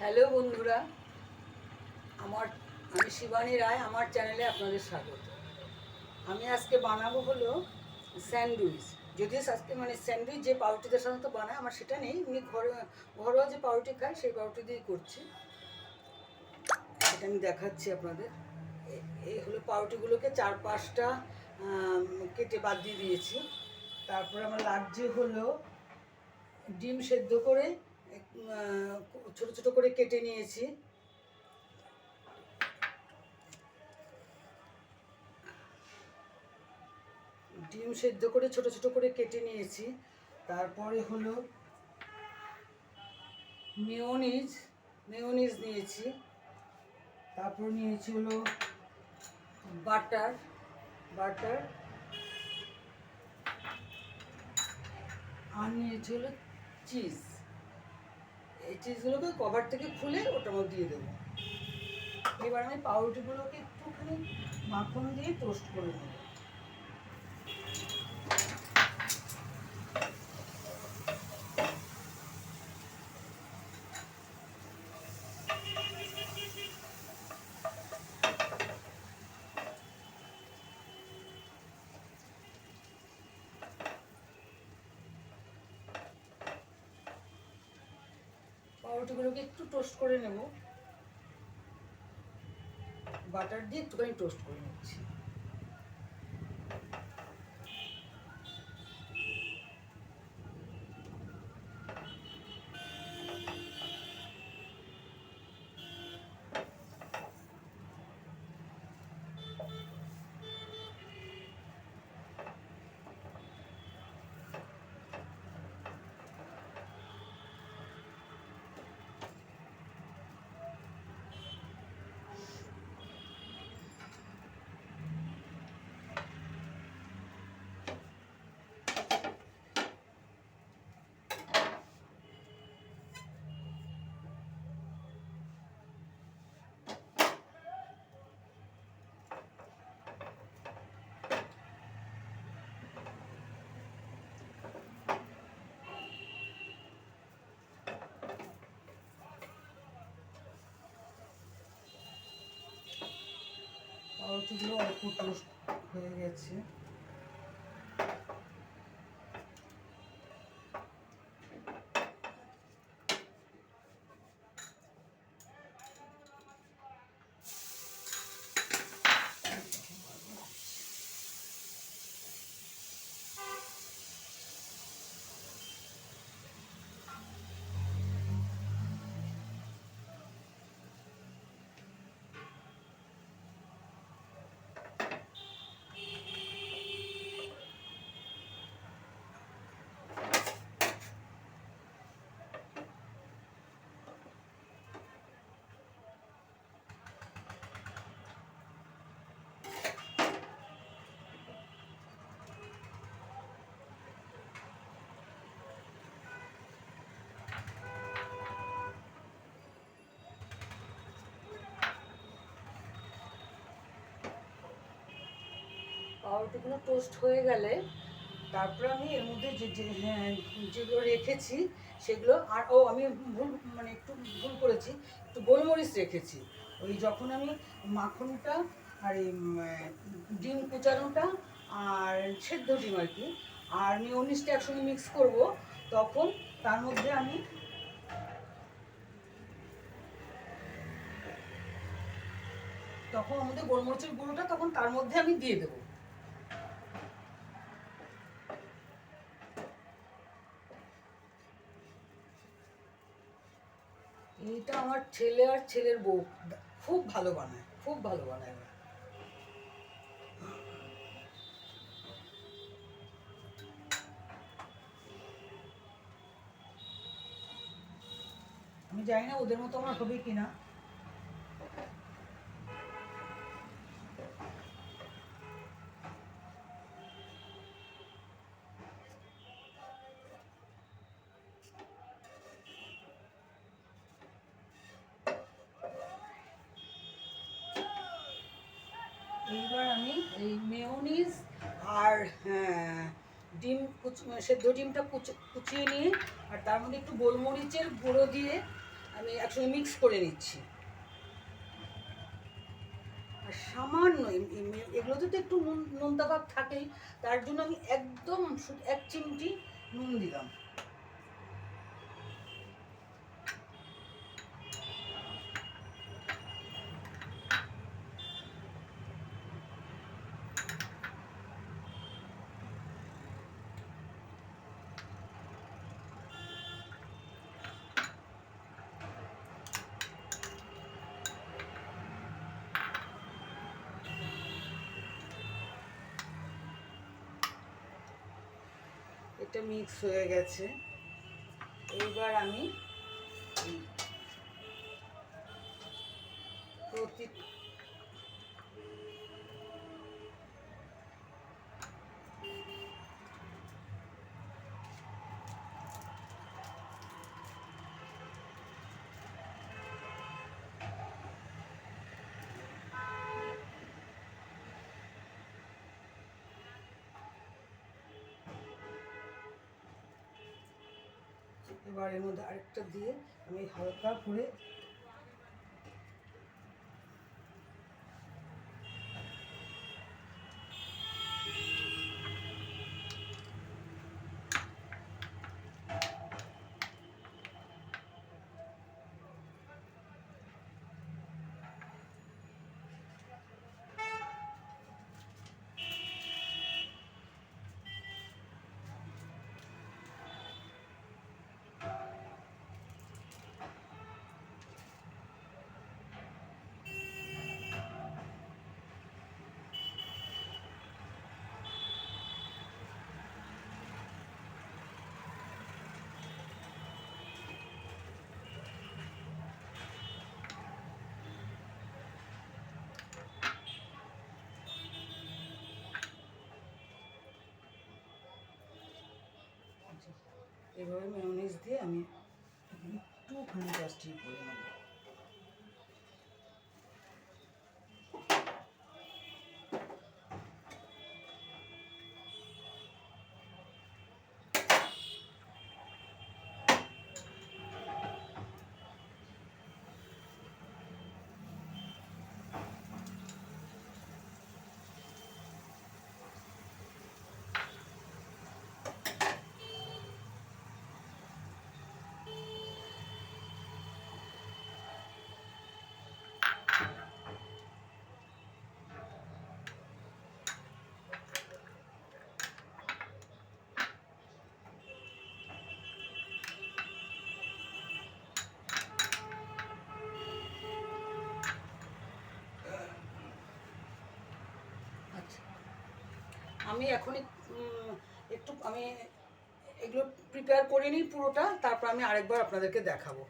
Hello বন্ধুরা, আমি শিবানী রায়। আমার চ্যানেলে আপনাদের স্বাগত। আমি আজকে বানাবো হলো স্যান্ডউইচ। যদিও আজকে স্যান্ডউইচ যে পাউরুটিদের সাধারণত বানায়, আমার সেটা নেই। এমনি ঘরোয়া যে পাউরুটি খাই সেই পাউরুটি দিয়েই করছি। এটা আমি দেখাচ্ছি আপনাদের। এই হলো পাউরুটিগুলোকে 4-5টা কেটে বাদ দিয়ে দিয়েছি। তারপরে আমার লাগছে হলো ডিম সেদ্ধ করে ছোট ছোট করে কেটে নিয়েছি। ডিম সেদ্ধ করে ছোট ছোট করে কেটে নিয়েছি। তারপরে হলো মেয়োনিজ নিয়েছি। তারপর নিয়েছি হলো বাটার আর নিয়েছি হলো চিজ। এই চিজগুলোকে কভার থেকে খুলে ওটার মধ্যে দিয়ে দেবো। এবার আমি পাউরুটিগুলোকে একটুখানি মাখন দিয়ে টোস্ট করে নেব। পাউরুটিগুলোকে একটু টোস্ট করে নেব, বাটার দিয়ে একটুখানি টোস্ট করে নিচ্ছি। পাউরুটিগুলো অল্প টোস্ট হয়ে গেছে। পাউরুটিগুলো টোস্ট হয়ে গেলে তারপরে আমি এর মধ্যে যেগুলো রেখেছি সেগুলো আমি একটু ভুল করেছি, একটু গোলমরিচ রেখেছি। ওই যখন আমি মাখনটা আর এই ডিম কুচানোটা আর সেদ্ধ ডিম আর কি আর মেয়োনিজটা একসঙ্গে মিক্স করব, তখন তার মধ্যে আমি আমাদের গোলমরিচের গুঁড়োটা তখন তার মধ্যে আমি দিয়ে দেবো। এইটা আমার ছেলে আর ছেলের বউ খুব ভালো বানায়, খুব ভালো বানায়। আমি জানি না ওদের মতো আমার হবে কিনা। এইবার আমি এই মেয়োনিজ আর ডিম সেদ্ধ ডিমটা কুচিয়ে নিয়ে আর তার মধ্যে একটু গোলমরিচের গুঁড়ো দিয়ে আমি একসঙ্গে মিক্স করে নিচ্ছি। আর সামান্য এগুলোতে তো একটু নোনতা ভাব থাকেই, তার জন্য আমি একদম 1 চিমটি নুন দিলাম। এটা মিক্স হয়ে গেছে। এইবার আমি প্রতি এবার এর মধ্যে আরেকটা দিয়ে আমি হালকা করে এভাবে মেয়োনিজ দিয়ে আমি একটুখানি জাস্ট করে নেব। আমি এখনই একটু আমি এগুলো প্রিপেয়ার করে নিই পুরোটা, তারপর আমি আরেকবার আপনাদেরকে দেখাবো।